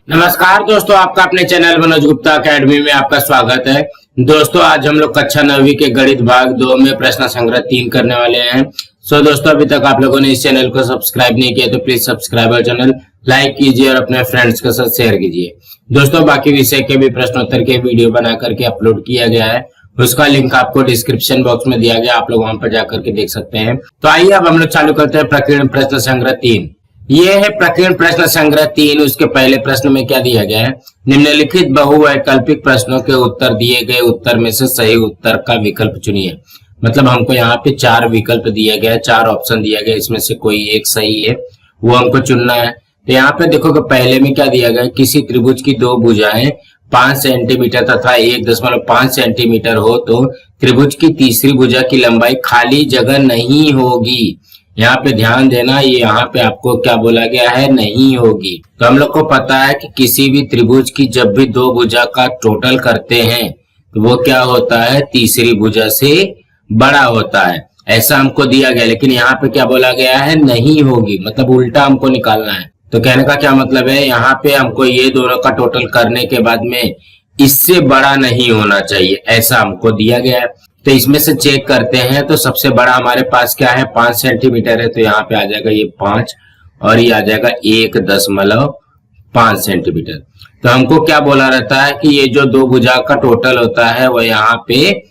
नमस्कार दोस्तों, आपका अपने चैनल मनोज गुप्ता अकेडमी में आपका स्वागत है। दोस्तों, आज हम लोग कक्षा 9वीं के गणित भाग 2 में प्रश्न संग्रह 3 करने वाले हैं। दोस्तों, अभी तक आप लोगों ने इस चैनल को सब्सक्राइब नहीं किया तो प्लीज सब्सक्राइब और चैनल लाइक कीजिए और अपने फ्रेंड्स के साथ शेयर कीजिए। दोस्तों, बाकी विषय के भी प्रश्नोत्तर के वीडियो बना करके अपलोड किया गया है, उसका लिंक आपको डिस्क्रिप्शन बॉक्स में दिया गया, आप लोग वहां पर जाकर के देख सकते हैं। तो आइए अब हम लोग चालू करते हैं प्रकीर्ण प्रश्न संग्रह 3। ये है प्रकीर्ण प्रश्न संग्रह 3। उसके पहले प्रश्न में क्या दिया गया है? निम्नलिखित बहुवैकल्पिक प्रश्नों के उत्तर दिए गए उत्तर में से सही उत्तर का विकल्प चुनिए। मतलब हमको यहाँ पे 4 विकल्प दिया गया है, 4 ऑप्शन दिया गया, इसमें से कोई एक सही है, वो हमको चुनना है। तो यहाँ पे देखो कि पहले में क्या दिया गया है? किसी त्रिभुज की 2 भुजाएं 5 सेंटीमीटर तथा 1.5 सेंटीमीटर हो तो त्रिभुज की तीसरी भुजा की लंबाई खाली जगह नहीं होगी। यहाँ पे ध्यान देना, ये यहाँ पे आपको क्या बोला गया है? नहीं होगी। तो हम लोग को पता है कि किसी भी त्रिभुज की जब भी 2 भुजा का टोटल करते हैं तो वो क्या होता है? तीसरी भुजा से बड़ा होता है, ऐसा हमको दिया गया। लेकिन यहाँ पे क्या बोला गया है? नहीं होगी, मतलब उल्टा हमको निकालना है। तो कहने का क्या मतलब है? यहाँ पे हमको ये दोनों का टोटल करने के बाद में इससे बड़ा नहीं होना चाहिए, ऐसा हमको दिया गया है। तो इसमें से चेक करते हैं, तो सबसे बड़ा हमारे पास क्या है? 5 सेंटीमीटर है, तो यहाँ पे आ जाएगा ये 5 और ये आ जाएगा 1.5 सेंटीमीटर। तो हमको क्या बोला रहता है कि ये जो 2 भुजा का टोटल होता है वो यहाँ पे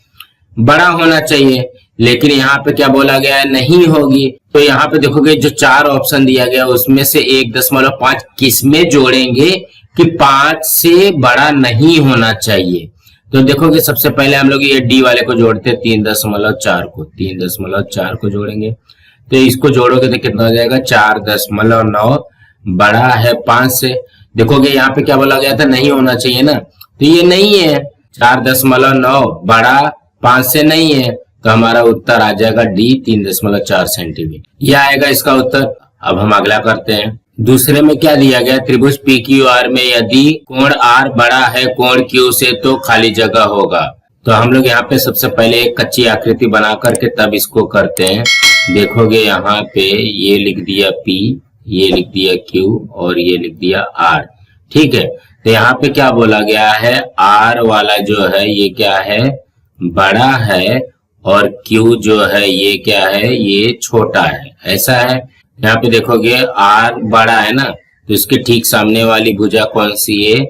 बड़ा होना चाहिए, लेकिन यहाँ पे क्या बोला गया है? नहीं होगी। तो यहाँ पे देखोगे जो 4 ऑप्शन दिया गया उसमें से 1.5 किस में जोड़ेंगे कि 5 से बड़ा नहीं होना चाहिए। तो देखोगे सबसे पहले हम लोग ये डी वाले को जोड़ते हैं 3.4 को जोड़ेंगे। तो इसको जोड़ोगे तो कितना हो जाएगा? 4.9 बड़ा है 5 से। देखोगे यहाँ पे क्या बोला गया था? नहीं होना चाहिए ना, तो ये नहीं है। 4.9 बड़ा 5 से नहीं है, तो हमारा उत्तर आ जाएगा डी 3.4 सेंटीमीटर। यह आएगा इसका उत्तर। अब हम अगला करते हैं। दूसरे में क्या दिया गया? त्रिभुज पी क्यू आर में यदि कोण आर बड़ा है कोण क्यू से तो खाली जगह होगा। तो हम लोग यहाँ पे सबसे पहले एक कच्ची आकृति बना करके तब इसको करते हैं। देखोगे यहाँ पे ये लिख दिया पी, ये लिख दिया क्यू और ये लिख दिया आर। ठीक है, तो यहाँ पे क्या बोला गया है? आर वाला जो है ये क्या है? बड़ा है, और क्यू जो है ये क्या है? ये छोटा है, ऐसा है। यहाँ पे देखोगे आर बड़ा है ना, तो इसके ठीक सामने वाली भुजा कौन सी है?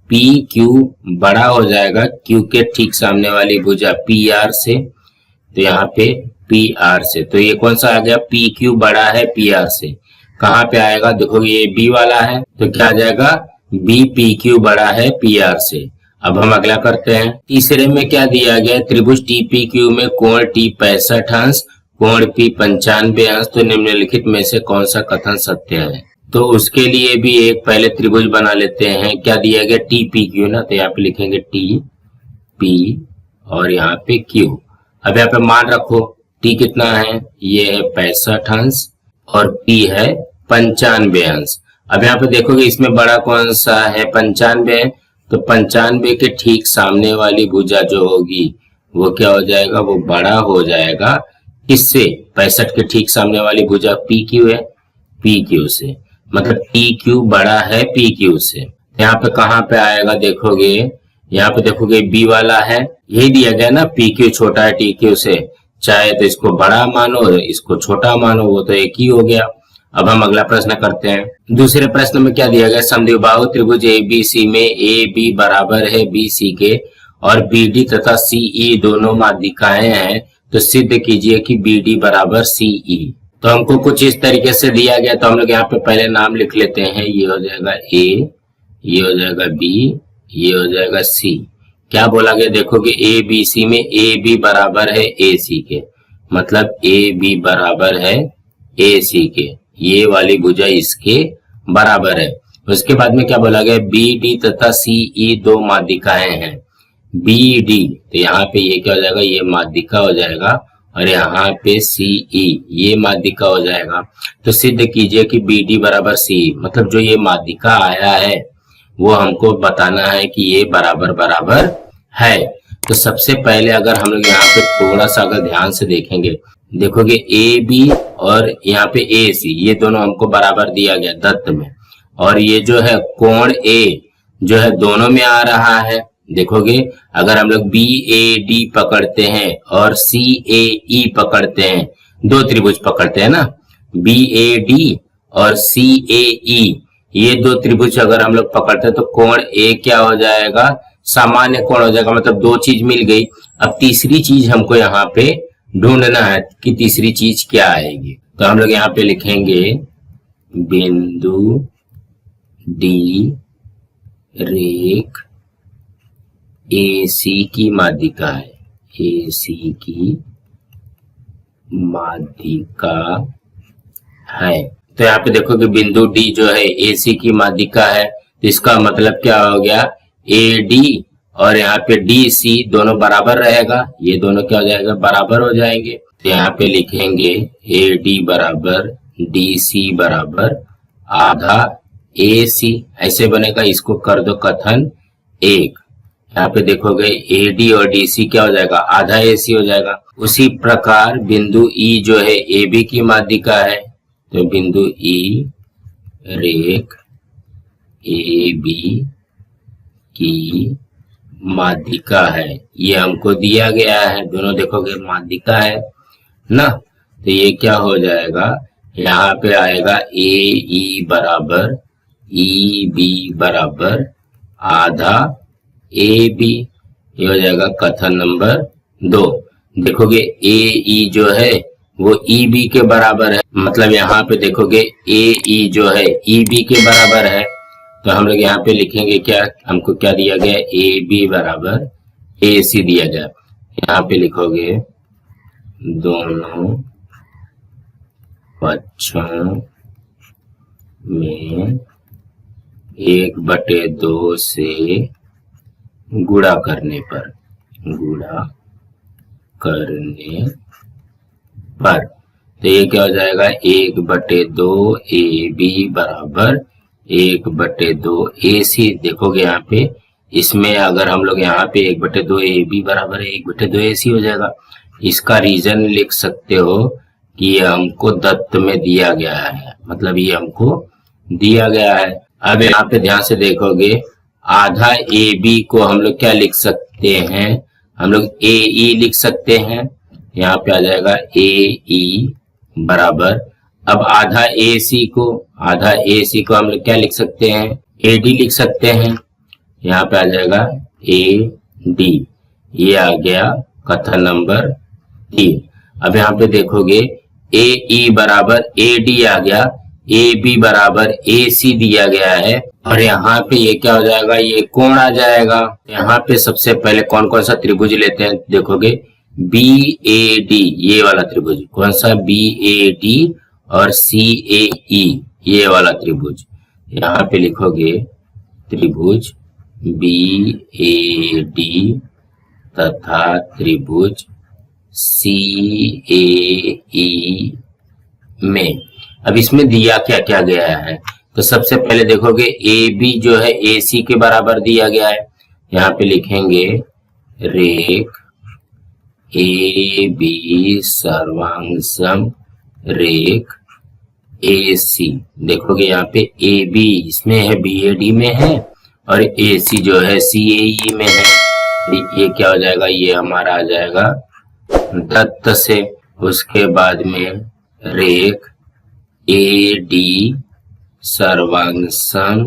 पी क्यू बड़ा हो जाएगा क्यू के ठीक सामने वाली भुजा पी आर से। तो यहाँ पे पी आर से, तो ये कौन सा आ गया? पी क्यू बड़ा है पी आर से। कहाँ पे आएगा? देखोगे ये बी वाला है, तो क्या आ जाएगा? बी पी क्यू बड़ा है पी आर से। अब हम अगला करते हैं। तीसरे में क्या दिया गया? त्रिभुज टी पी क्यू में कोण टी 65 अंश कोण पी 95 अंश, तो निम्नलिखित में से कौन सा कथन सत्य है? तो उसके लिए भी एक पहले त्रिभुज बना लेते हैं। क्या दिया गया? टी पी क्यू ना, तो यहाँ पे लिखेंगे टी पी और यहाँ पे क्यू। अब यहाँ पे मान रखो टी कितना है? ये है 65 अंश और पी है 95 अंश। अब यहाँ पे देखोगे इसमें बड़ा कौन सा है? 95 है, तो 95 के ठीक सामने वाली भुजा जो होगी वो क्या हो जाएगा? वो बड़ा हो जाएगा किससे? 65 के ठीक सामने वाली भुजा पी क्यू है, पी क्यू से, मतलब टी क्यू बड़ा है पी क्यू से। यहाँ पे कहाँ पे आएगा? देखोगे यहाँ पे देखोगे बी वाला है, यही दिया गया ना, पी क्यू छोटा है टी क्यू से, चाहे तो इसको बड़ा मानो इसको छोटा मानो, वो तो एक ही हो गया। अब हम अगला प्रश्न करते हैं। दूसरे प्रश्न में क्या दिया गया? समद्विबाहु त्रिभुज ए बी सी में ए बी बराबर है बी सी के और बी डी तथा सी ई दोनों माध्यिकाएं हैं, तो सिद्ध कीजिए कि बी डी बराबर सी ई। तो हमको कुछ इस तरीके से दिया गया, तो हम लोग यहाँ पे पहले नाम लिख लेते हैं। ये हो जाएगा ए, ये हो जाएगा बी, ये हो जाएगा सी। क्या बोला गया? देखोगे ए बी सी में ए बी बराबर है ए सी के, मतलब ए बी बराबर है ए सी के, ये वाली भुजा इसके बराबर है। उसके बाद में क्या बोला गया? बी डी तथा सी ई 2 माध्यिकाएं हैं। बी डी, तो यहाँ पे ये क्या हो जाएगा? ये माध्यिका हो जाएगा, और यहाँ पे सी ई ये माध्यिका हो जाएगा। तो सिद्ध कीजिए कि बी डी बराबर सी, मतलब जो ये माध्यिका आया है वो हमको बताना है कि ये बराबर बराबर है। तो सबसे पहले अगर हम लोग यहाँ पे थोड़ा सा अगर ध्यान से देखेंगे, देखोगे ए बी और यहाँ पे ए सी ये दोनों हमको बराबर दिया गया दत्त में। और ये जो है कोण ए जो है दोनों में आ रहा है। देखोगे अगर हम लोग बी ए डी पकड़ते हैं और सी ए ई पकड़ते हैं, दो त्रिभुज पकड़ते हैं ना, बी ए डी और सी ए ई, ये दो त्रिभुज अगर हम लोग पकड़ते हैं तो कोण ए क्या हो जाएगा, सामान्य कोण हो जाएगा। मतलब दो चीज मिल गई। अब तीसरी चीज हमको यहाँ पे ढूंढना है कि तीसरी चीज क्या आएगी। तो हम लोग यहाँ पे लिखेंगे बिंदु डी रेख AC की माध्यिका है, AC की माध्यिका है। तो यहाँ पे देखो कि बिंदु D जो है AC की माध्यिका है, तो इसका मतलब क्या हो गया, AD और यहाँ पे DC दोनों बराबर रहेगा, ये दोनों क्या हो जाएगा, बराबर हो जाएंगे। तो यहाँ पे लिखेंगे AD बराबर DC बराबर आधा AC, ऐसे बनेगा। इसको कर दो कथन 1। यहाँ पे देखोगे AD और DC क्या हो जाएगा, आधा AC हो जाएगा। उसी प्रकार बिंदु E जो है AB की माध्यिका है, तो बिंदु E रेख AB की माध्यिका है, ये हमको दिया गया है। दोनों देखोगे माध्यिका है ना, तो ये क्या हो जाएगा, यहाँ पे आएगा AE बराबर EB बराबर आधा AB, ये हो जाएगा कथन नंबर 2। देखोगे AE जो है वो EB के बराबर है, मतलब यहाँ पे देखोगे AE जो है EB के बराबर है। तो हम लोग यहाँ पे लिखेंगे क्या, हमको क्या दिया गया, AB बराबर AC दिया गया। यहाँ पे लिखोगे दोनों पक्षों में 1/2 से गुणा करने पर, तो ये क्या हो जाएगा, 1/2 AB बराबर 1/2 AC। देखोगे यहाँ पे, इसमें अगर हम लोग यहाँ पे 1/2 AB बराबर है 1/2 AC हो जाएगा। इसका रीजन लिख सकते हो कि ये हमको दत्त में दिया गया है, मतलब ये हमको दिया गया है। अब यहाँ पे ध्यान से देखोगे, आधा AB को हम लोग क्या लिख सकते हैं, हम लोग AE लिख सकते हैं। यहाँ पे आ जाएगा AE बराबर, अब आधा AC को हम लोग क्या लिख सकते हैं, AD लिख सकते हैं। यहाँ पे आ जाएगा AD, ये आ गया कथन नंबर 3। अब यहाँ पे देखोगे AE बराबर AD आ गया, AB बराबर AC दिया गया है, और यहाँ पे ये क्या हो जाएगा, ये कोण आ जाएगा। यहाँ पे सबसे पहले कौन कौन सा त्रिभुज लेते हैं, देखोगे BAD, ये वाला त्रिभुज, कौन सा, BAD और CAE, ये वाला त्रिभुज। यहाँ पे लिखोगे त्रिभुज BAD तथा त्रिभुज CAE में। अब इसमें दिया क्या क्या गया है, तो सबसे पहले देखोगे AB जो है AC के बराबर दिया गया है। यहाँ पे लिखेंगे रेख AB सर्वांगसम रेख AC। देखोगे यहाँ पे AB इसमें है, BAD में है, और AC जो है CAE में है। ये क्या हो जाएगा, ये हमारा आ जाएगा दत्त से। उसके बाद में रेख AD सर्वांगसम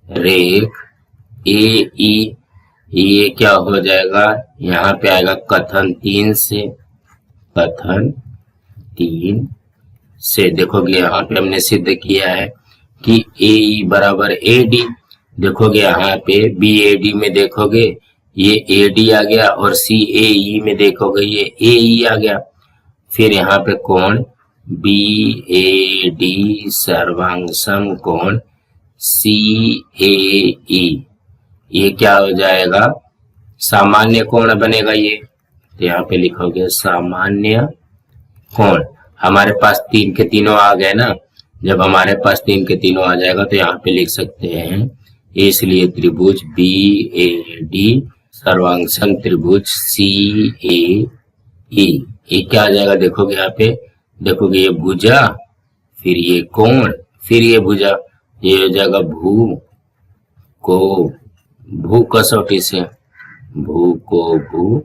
रेख AE, ये क्या हो जाएगा, यहाँ पे आएगा कथन 3 से। कथन 3 से देखोगे यहाँ पे हमने सिद्ध किया है कि AE बराबर AD। देखोगे यहाँ पे BAD में देखोगे ये AD आ गया, और CAE में देखोगे ये AE आ गया। फिर यहाँ पे कोण BAD सर्वांगसम कोण CAE, ये क्या हो जाएगा, सामान्य कोण बनेगा ये। तो यहाँ पे लिखोगे सामान्य कोण। हमारे पास 3 के तीनों आ गए ना, जब हमारे पास 3 के तीनों आ जाएगा तो यहाँ पे लिख सकते हैं, इसलिए त्रिभुज BAD सर्वांगसम त्रिभुज CAE, ये क्या आ जाएगा, देखोगे यहाँ पे, देखोगे ये भुजा, फिर ये कोण, फिर ये भुजा, ये हो जाएगा भू को भू कसौटी से, भू को भू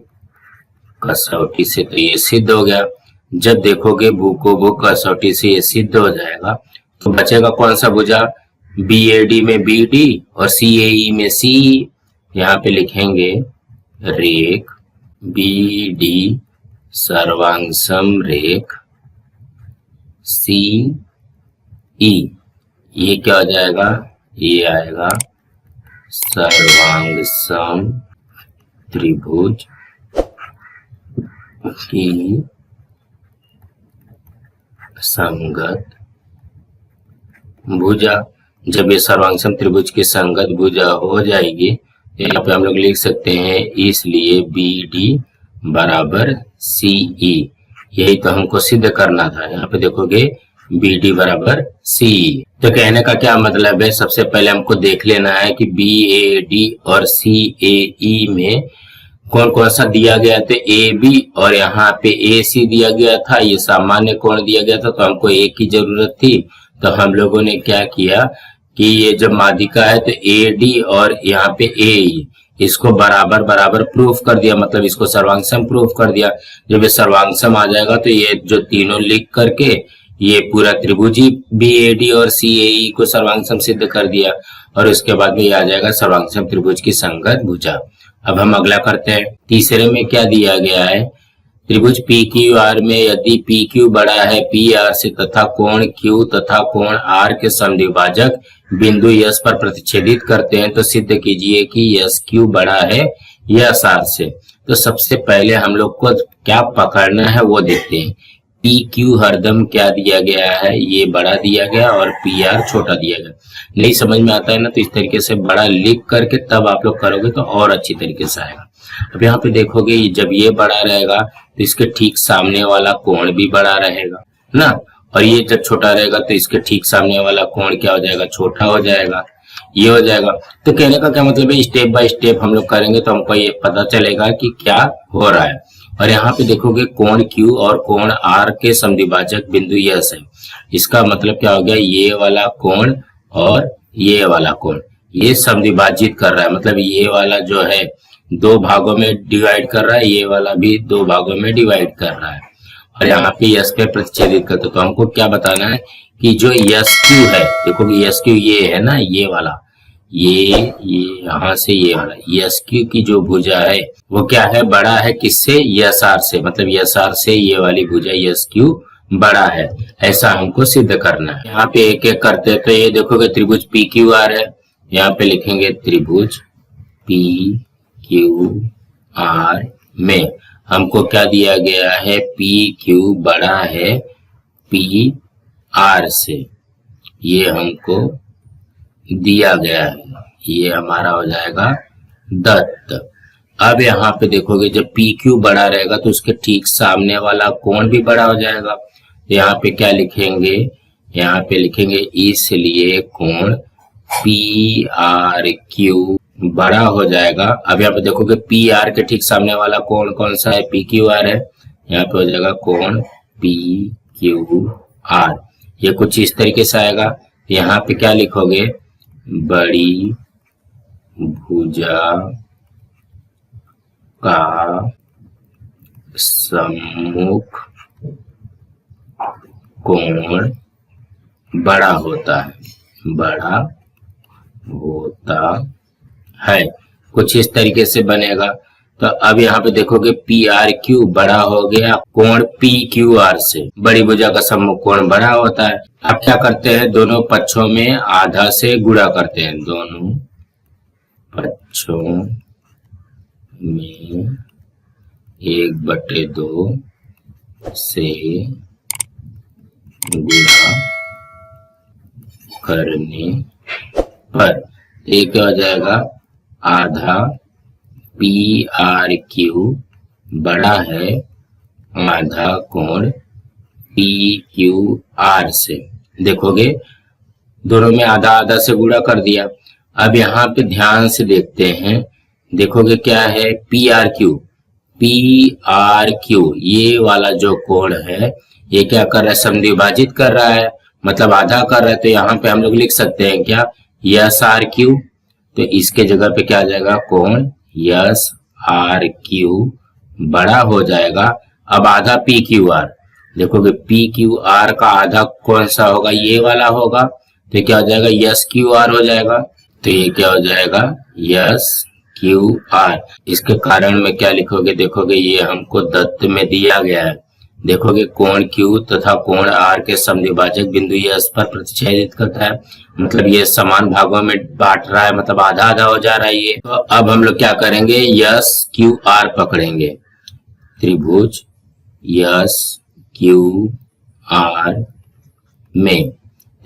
कसौटी से, तो ये सिद्ध हो गया। जब देखोगे भू को भू कसौटी से ये सिद्ध हो जाएगा तो बचेगा कौन सा भुजा, BAD में BD और CAE में CE। यहाँ पे लिखेंगे रेख BD सर्वांगसम रेख CE, ये क्या हो जाएगा, ये आएगा सर्वांगसम त्रिभुज की संगत भुजा। जब ये सर्वांगसम त्रिभुज की संगत भुजा हो जाएगी यहाँ पे हम लोग लिख सकते हैं इसलिए BD बराबर CE। यही तो हमको सिद्ध करना था। यहाँ पे देखोगे BD बराबर CE। तो कहने का क्या मतलब है, सबसे पहले हमको देख लेना है कि BAD और CAE में कौन कौन सा दिया गया था, AB और यहाँ पे AC दिया गया था, ये सामान्य कोण दिया गया था, तो हमको एक की जरूरत थी। तो हम लोगों ने क्या किया कि ये जब माध्यिका है तो AD और यहाँ पे AE इसको बराबर बराबर प्रूफ कर दिया, मतलब इसको सर्वांगसम प्रूफ कर दिया। जब ये सर्वांगसम आ जाएगा तो ये जो तीनों लिख करके ये पूरा त्रिभुज ही BAD और CAE को सर्वांगसम सिद्ध कर दिया और उसके बाद में ये आ जाएगा सर्वांगसम त्रिभुज की संगत भुजा। अब हम अगला करते हैं। तीसरे में क्या दिया गया है, त्रिभुज PQR में यदि PQ बड़ा है PR से तथा कोण Q तथा कोण R के समद्विभाजक बिंदु S पर प्रतिच्छेदित करते हैं तो सिद्ध कीजिए कि SQ बड़ा है SR से। तो सबसे पहले हम लोग को क्या पकड़ना है वो देखते हैं। PQ हरदम क्या दिया गया है, ये बड़ा दिया गया और PR छोटा दिया गया। नहीं समझ में आता है ना, तो इस तरीके से बड़ा लिख करके तब आप लोग करोगे तो और अच्छी तरीके से आएगा। अब यहाँ पे देखोगे जब ये बड़ा रहेगा तो इसके ठीक सामने वाला कोण भी बड़ा रहेगा ना, और ये जब छोटा रहेगा तो इसके ठीक सामने वाला कोण क्या हो जाएगा, छोटा हो जाएगा, ये हो जाएगा। तो कहने का क्या मतलब है, स्टेप बाय स्टेप हम लोग करेंगे तो हमको ये पता चलेगा कि क्या हो रहा है। और यहाँ पे देखोगे कोण Q और कोण R के समद्विभाजक बिंदु S है। इसका मतलब क्या हो गया, ये वाला कोण और ये वाला कोण ये समद्विभाजित कर रहा है, मतलब ये वाला जो है दो भागों में डिवाइड कर रहा है, ये वाला भी दो भागों में डिवाइड कर रहा है और यहाँ पे S पे प्रतिच्छेदित करते। तो हमको क्या बताना है कि जो SQ है, देखोगे SQ ये है ना, ये वाला ये यहाँ से ये वाला SQ की जो भुजा है वो क्या है, बड़ा है किससे, SR से, मतलब SR से ये वाली भुजा SQ बड़ा है, ऐसा हमको सिद्ध करना है। यहाँ पे एक एक करते हैं। तो ये देखोगे त्रिभुज PQR है, यहाँ पे लिखेंगे त्रिभुज PQR में हमको क्या दिया गया है, PQ बड़ा है PR से, ये हमको दिया गया है, ये हमारा हो जाएगा दत्त। अब यहाँ पे देखोगे जब PQ बड़ा रहेगा तो उसके ठीक सामने वाला कोण भी बड़ा हो जाएगा। यहाँ पे क्या लिखेंगे, यहाँ पे लिखेंगे इसलिए कोण PRQ बड़ा हो जाएगा। अब यहाँ पे देखोगे PR के ठीक सामने वाला कोण कौन सा है, PQR है, यहाँ पे हो जाएगा कोण PQR। ये कुछ इस तरीके से आएगा। यहाँ पे क्या लिखोगे, बड़ी भुजा का सम्मुख कोण बड़ा होता है, बड़ा होता है, कुछ इस तरीके से बनेगा। तो अब यहाँ पे देखोगे PRQ बड़ा हो गया कोण PQR से, बड़ी भुजा का सम्मुख कोण बड़ा होता है। अब क्या करते हैं, दोनों पक्षों में आधा से गुणा करते हैं, दोनों पक्षों में 1/2 से गुणा करने पर ये क्या हो जाएगा, आधा PRQ बड़ा है आधा कोण PQR से। देखोगे दोनों में आधा आधा से गुणा कर दिया। अब यहाँ पे ध्यान से देखते हैं, देखोगे क्या है, PRQ ये वाला जो कोण है ये क्या कर रहा है, समद्विभाजित कर रहा है। मतलब आधा कर रहे हैं, तो यहाँ पे हम लोग लिख सकते हैं क्या, यस आर क्यू। तो इसके जगह पे क्या आ जाएगा, कोण यस आर क्यू बड़ा हो जाएगा। अब आधा पी क्यू आर, देखोगे पी क्यू आर का आधा कौन सा होगा, ये वाला होगा। तो क्या हो जाएगा, यस क्यू आर हो जाएगा। तो ये क्या हो जाएगा, यस क्यू आर। इसके कारण में क्या लिखोगे, देखोगे ये हमको दत्त में दिया गया है। देखोगे कोण क्यू तथा कोण आर के समद्विभाजक बिंदु यस पर प्रतिच्छेदित करता है, मतलब ये समान भागों में बांट रहा है, मतलब आधा आधा हो जा रहा है ये। तो अब हम लोग क्या करेंगे, यस क्यू आर पकड़ेंगे, त्रिभुज यस क्यू आर में।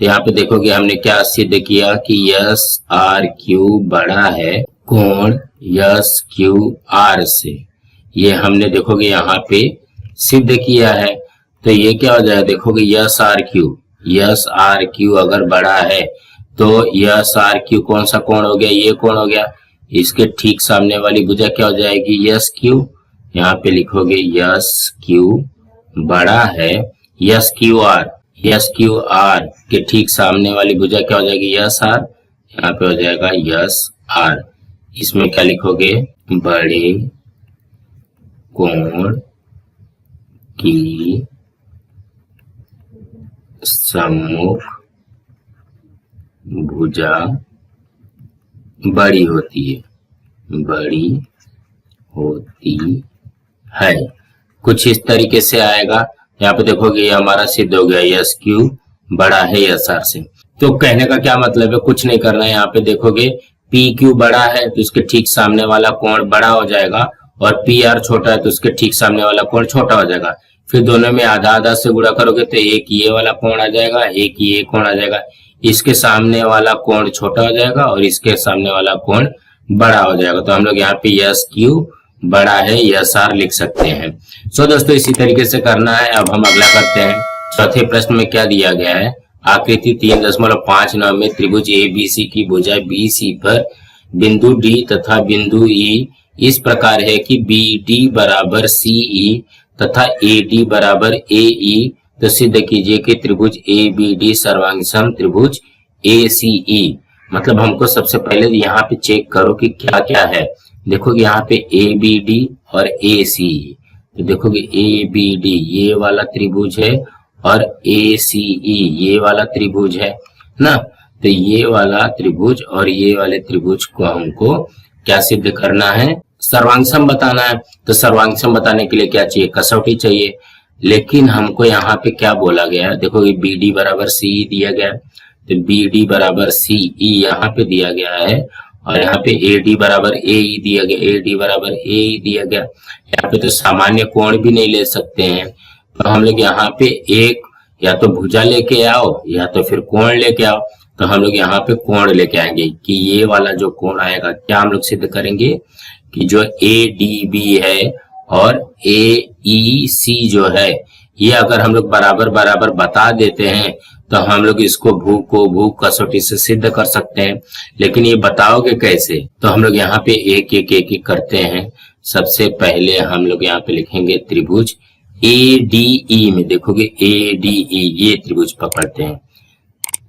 तो यहाँ पे देखोगे हमने क्या सिद्ध किया कि यस आर क्यू बड़ा है कोण यस क्यू आर से। ये हमने देखोगे यहाँ पे सिद्ध किया है। तो ये क्या हो जाएगा, देखोगे यस आर क्यू अगर बड़ा है तो यस आर क्यू कौन सा कोण हो गया, ये कोण हो गया। इसके ठीक सामने वाली भुजा क्या हो जाएगी, यस क्यू। यहाँ पे लिखोगे यस क्यू बड़ा है यस क्यू आर के ठीक सामने वाली भुजा क्या हो जाएगी, यस आर। यहाँ पे हो जाएगा यस आर। इसमें क्या लिखोगे, बड़े कोण की सम्मुख भुजा बड़ी होती है। कुछ इस तरीके से आएगा। यहाँ पे देखोगे ये हमारा सिद्ध हो गया, यस क्यू बड़ा है यस आर से। तो कहने का क्या मतलब है, कुछ नहीं करना है। यहाँ पे देखोगे पी क्यू बड़ा है तो उसके ठीक सामने वाला कोण बड़ा हो जाएगा, और पी आर छोटा है तो उसके ठीक सामने वाला कोण छोटा हो जाएगा। फिर दोनों में आधा आधा से गुणा करोगे तो एक ये वाला कोण आ जाएगा, एक ये कोण आ जाएगा। इसके सामने वाला कोण छोटा हो जाएगा और इसके सामने वाला कोण बड़ा हो जाएगा। तो हम लोग यहाँ पे यस क्यू बड़ा है यस आर लिख सकते हैं। सो दोस्तों इसी तरीके से करना है। अब हम अगला करते हैं। चौथे प्रश्न में क्या दिया गया है, आकृति 3.59 में त्रिभुज ABC की भुजा BC पर बिंदु D तथा बिंदु E इस प्रकार है कि BD बराबर CE तथा AD बराबर AE। तो सिद्ध कीजिए कि त्रिभुज ABD सर्वांगसम त्रिभुज ACE। मतलब हमको सबसे पहले यहाँ पे चेक करो कि क्या क्या है। देखोगे यहाँ पे ABD और ACE। तो देखोगे ABD ये वाला त्रिभुज है और ACE ये वाला त्रिभुज है ना। तो ये वाला त्रिभुज और ये वाले त्रिभुज को हमको क्या सिद्ध करना है, सर्वांगसम बताना है। तो सर्वांगसम बताने के लिए क्या चाहिए, कसौटी चाहिए। लेकिन हमको यहाँ पे क्या बोला गया है, देखो ये BD बराबर CE दिया गया है। तो BD बराबर CE यहाँ पे दिया गया है, और यहाँ पे AD बराबर AE दिया गया, AD बराबर AE दिया गया। यहाँ पे तो सामान्य कोण भी नहीं ले सकते हैं, तो हम लोग यहाँ पे एक या तो भुजा लेके आओ या तो फिर कोण लेके आओ। तो हम लोग यहाँ पे कोण लेके आएंगे कि ये वाला जो कोण आएगा, क्या हम लोग सिद्ध करेंगे कि जो ADB है और AEC जो है, ये अगर हम लोग बराबर बराबर बता देते हैं तो हम लोग इसको भू कसौटी से सिद्ध कर सकते हैं। लेकिन ये बताओगे कैसे, तो हम लोग यहाँ पे एक एक एक एक करते हैं। सबसे पहले हम लोग यहाँ पे लिखेंगे त्रिभुज ADE में। देखोगे ADE ये त्रिभुज पकड़ते हैं,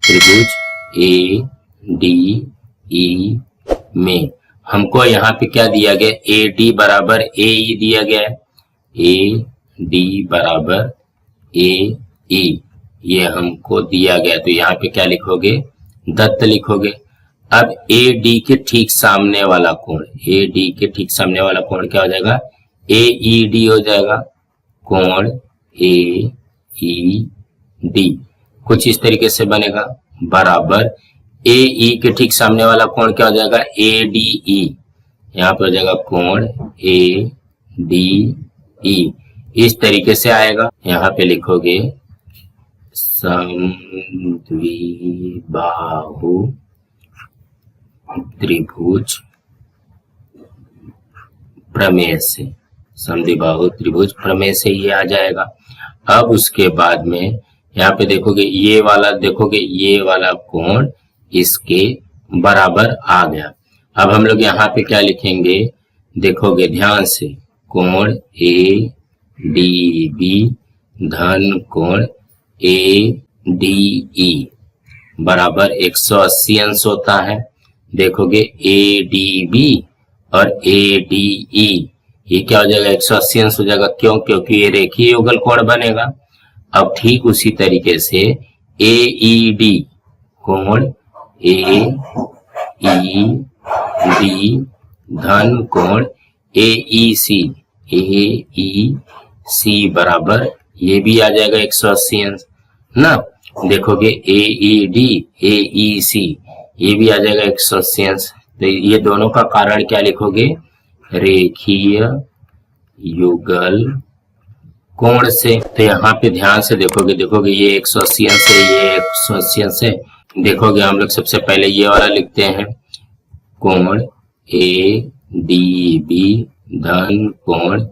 त्रिभुज ADE में हमको यहाँ पे क्या दिया गया, AD बराबर AE दिया गया है, AD बराबर AE ये हमको दिया गया। तो यहाँ पे क्या लिखोगे, दत्त लिखोगे। अब AD के ठीक सामने वाला कोण, AD के ठीक सामने वाला कोण क्या हो जाएगा, AED हो जाएगा, कोण AED कुछ इस तरीके से बनेगा, बराबर AE के ठीक सामने वाला कोण क्या हो जाएगा, ADE। यहाँ पे हो जाएगा कोण ADE, इस तरीके से आएगा। यहाँ पे लिखोगे समद्विबाहु त्रिभुज प्रमेय से, समद्विबाहु त्रिभुज प्रमेय से ये आ जाएगा। अब उसके बाद में यहाँ पे देखोगे ये वाला, देखोगे ये वाला कोण इसके बराबर आ गया। अब हम लोग यहाँ पे क्या लिखेंगे, देखोगे ध्यान से, कोण ADB धन कोण ADE DE बराबर 180 अंश होता है। देखोगे ADB और ADE ये क्या हो जाएगा, 180 अंश हो जाएगा। क्यों? क्योंकि ये रेखीय युगल कोण बनेगा। अब ठीक उसी तरीके से AED कोण AED धन कोण AEC बराबर ये भी आ जाएगा 180 अंश ना। देखोगे AED AEC ये भी आ जाएगा 180 अंश। तो ये दोनों का कारण क्या लिखोगे, रेखीय युगल कोण से। तो यहाँ पे ध्यान से देखोगे ये 180 अंश है, ये 180 अंश है। देखोगे हम लोग सबसे पहले ये वाला लिखते हैं, कोण ADB धन कोण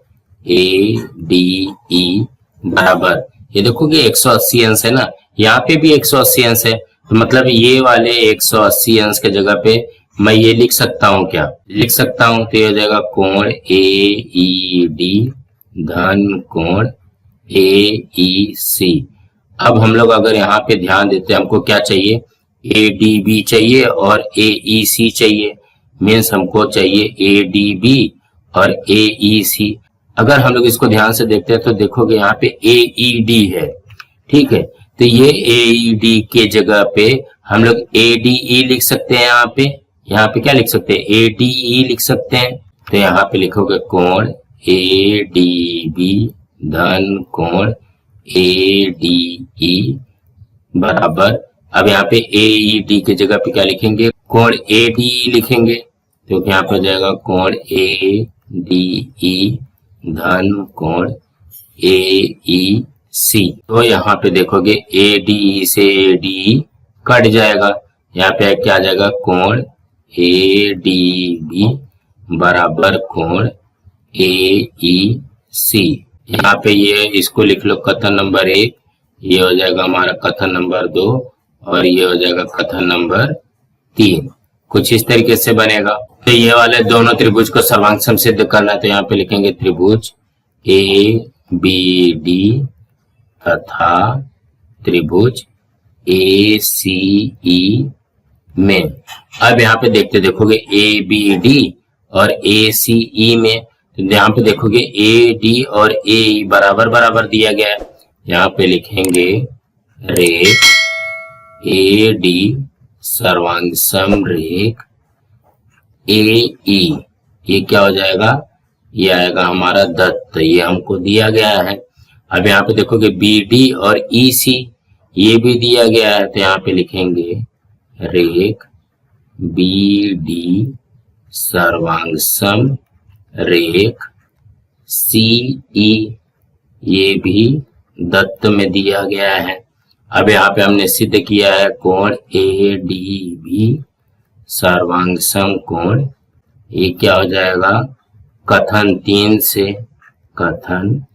ADE बराबर, ये देखोगे 180 अंश है ना, यहाँ पे भी 180 अंश है। तो मतलब ये वाले 180 अंश के जगह पे मैं ये लिख सकता हूँ, क्या लिख सकता हूँ, तो ये हो जाएगा कोण AED धन कोण AEC। अब हम लोग अगर यहाँ पे ध्यान देते हैं, हमको क्या चाहिए, ADB चाहिए और AEC चाहिए। मीन्स हमको चाहिए ADB और AEC। अगर हम लोग इसको ध्यान से देखते हैं तो देखोगे यहाँ पे AED है, ठीक है। तो ये AED के जगह पे हम लोग ADE लिख सकते हैं। यहाँ पे क्या लिख सकते हैं, ADE लिख सकते हैं। तो यहाँ पे लिखोगे कोण ADB धन कोण ADE बराबर, अब यहाँ पे AED की जगह पे क्या लिखेंगे, कोण ADE लिखेंगे। तो यहाँ पे हो जाएगा कोण ADE धन कोण AEC। तो यहाँ पे देखोगे ADE से ADE कट जाएगा, यहाँ पे क्या आ जाएगा, कोण ADB बराबर कोण AEC। यहाँ पे ये इसको लिख लो कथन नंबर 1, ये हो जाएगा हमारा कथन नंबर 2 और ये हो जाएगा कथन नंबर 3। कुछ इस तरीके से बनेगा। तो ये वाले दोनों त्रिभुज को सर्वांग सिद्ध करना है, तो यहाँ पे लिखेंगे त्रिभुज ABD तथा त्रिभुज ACE में। अब यहाँ पे देखोगे ABD और ACE में, तो यहाँ पे देखोगे AD और AE बराबर बराबर दिया गया है। यहाँ पे लिखेंगे रेख AD सर्वांग समरेख AE, ये क्या हो जाएगा, ये आएगा हमारा दत्त, ये हमको दिया गया है। अब यहाँ पे देखोगे BD और EC ये भी दिया गया है, तो यहाँ पे लिखेंगे रेख BD सर्वांग सम रेख CE, ये भी दत्त में दिया गया है। अब यहाँ पे हमने सिद्ध किया है कोण ADB सर्वांग सम कोण, ये क्या हो जाएगा, कथन 3 से, कथन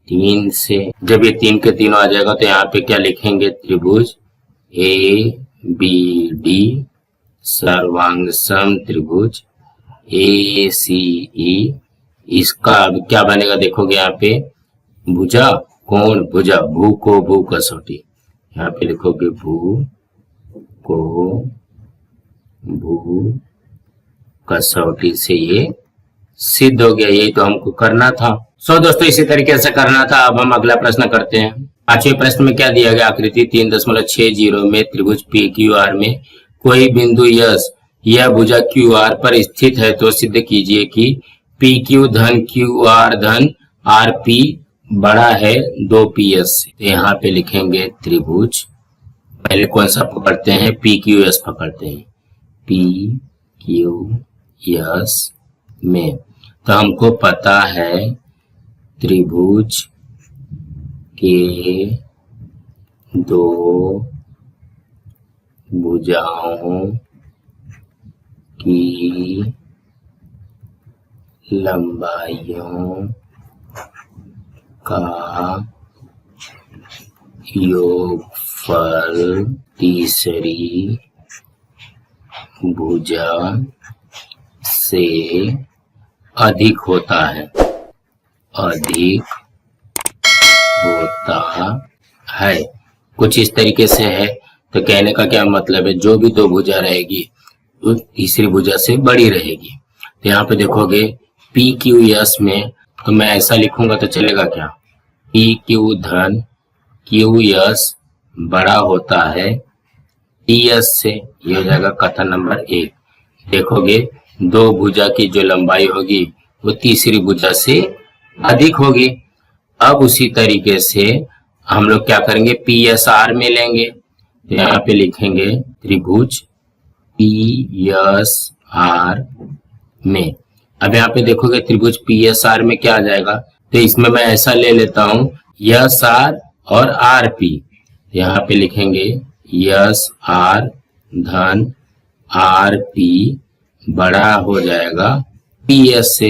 3 से। जब ये 3 के तीनों आ जाएगा तो यहाँ पे क्या लिखेंगे, त्रिभुज ABD सर्वांग सम त्रिभुज ACE, इसका अब क्या बनेगा, देखोगे यहाँ पे भुजा कोण भुजा, भू को भू कसौटी, यहाँ पे लिखोगे भू को भू कसौटी से ये सिद्ध हो गया। यही तो हमको करना था। सो दोस्तों इसी तरीके से करना था। अब हम अगला प्रश्न करते हैं। 5वें प्रश्न में क्या दिया गया, आकृति 3.60 में त्रिभुज PQR में कोई बिंदु यस यह भुजा QR पर स्थित है, तो सिद्ध कीजिए कि PQ धन QR धन RP बड़ा है 2PS से। तो यहाँ पे लिखेंगे त्रिभुज, पहले कौन सा पकड़ते हैं, PQS पकड़ते हैं, PQS में। तो हमको पता है त्रिभुज के दो भुजाओं की लंबाइयों का योगफल तीसरी भुजा से अधिक होता है, अधिक होता है। कुछ इस तरीके से है। तो कहने का क्या मतलब है, जो भी दो भुजा रहेगी वो तीसरी भुजा से बड़ी रहेगी। तो यहाँ पे देखोगे पी क्यू एस में, तो मैं ऐसा लिखूंगा तो चलेगा क्या, पी क्यू धन क्यू एस बड़ा होता है टी एस से, ये हो जाएगा कथन नंबर 1। देखोगे दो भुजा की जो लंबाई होगी वो तीसरी भुजा से अधिक होगी। अब उसी तरीके से हम लोग क्या करेंगे, पी एस आर में लेंगे। तो यहाँ पे लिखेंगे त्रिभुज पी एस आर में। अब यहाँ पे देखोगे त्रिभुज पी एस आर में क्या आ जाएगा, तो इसमें मैं ऐसा ले लेता हूं एस आर और आर पी। यहाँ पे लिखेंगे एस आर धन आर पी बड़ा हो जाएगा पी एस से,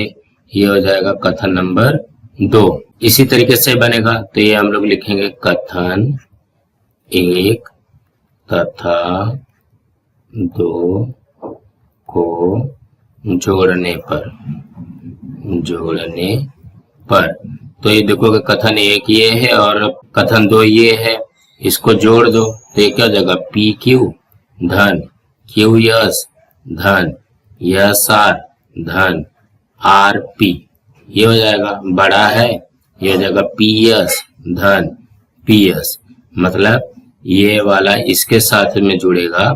ये हो जाएगा कथन नंबर 2। इसी तरीके से बनेगा, तो ये हम लोग लिखेंगे कथन 1 तथा 2 को जोड़ने पर तो ये देखोगे कथन 1 ये है और कथन 2 ये है, इसको जोड़ दो तो ये क्या हो जाएगा, पी क्यू धन क्यू एस धन एस आर धन आर पी, ये हो जाएगा बड़ा है, ये हो जाएगा पी एस धन पी एस। मतलब ये वाला इसके साथ में जुड़ेगा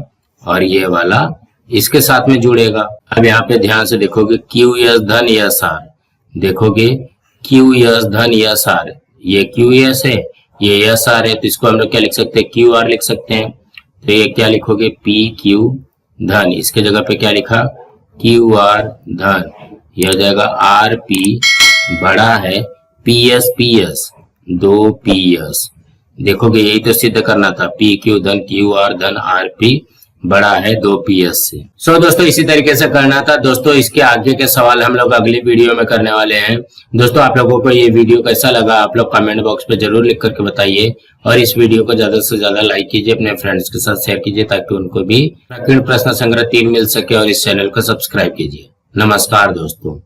और ये वाला इसके साथ में जुड़ेगा। अब यहाँ पे ध्यान से देखोगे क्यू एस धन एस आर, देखोगे क्यू एस धन एस आर, ये क्यू एस है ये एस आर है, तो इसको हम लोग क्या लिख सकते हैं, क्यू आर लिख सकते हैं। तो ये क्या लिखोगे, पी क्यू धन, इसके जगह पे क्या लिखा, क्यू आर धन, ये हो जाएगा आर पी बड़ा है पी एस 2 पी एस। देखोगे यही तो सिद्ध करना था, पी क्यू धन क्यू आर धन आर पी बड़ा है 2 पी एस से। सो दोस्तों इसी तरीके से करना था। दोस्तों इसके आगे के सवाल हम लोग अगली वीडियो में करने वाले हैं। दोस्तों आप लोगों को ये वीडियो कैसा लगा आप लोग कमेंट बॉक्स पे जरूर लिख करके बताइए, और इस वीडियो को ज्यादा से ज्यादा लाइक कीजिए, अपने फ्रेंड्स के साथ शेयर कीजिए ताकि उनको भी प्रश्न संग्रह 3 मिल सके, और इस चैनल को सब्सक्राइब कीजिए। नमस्कार दोस्तों।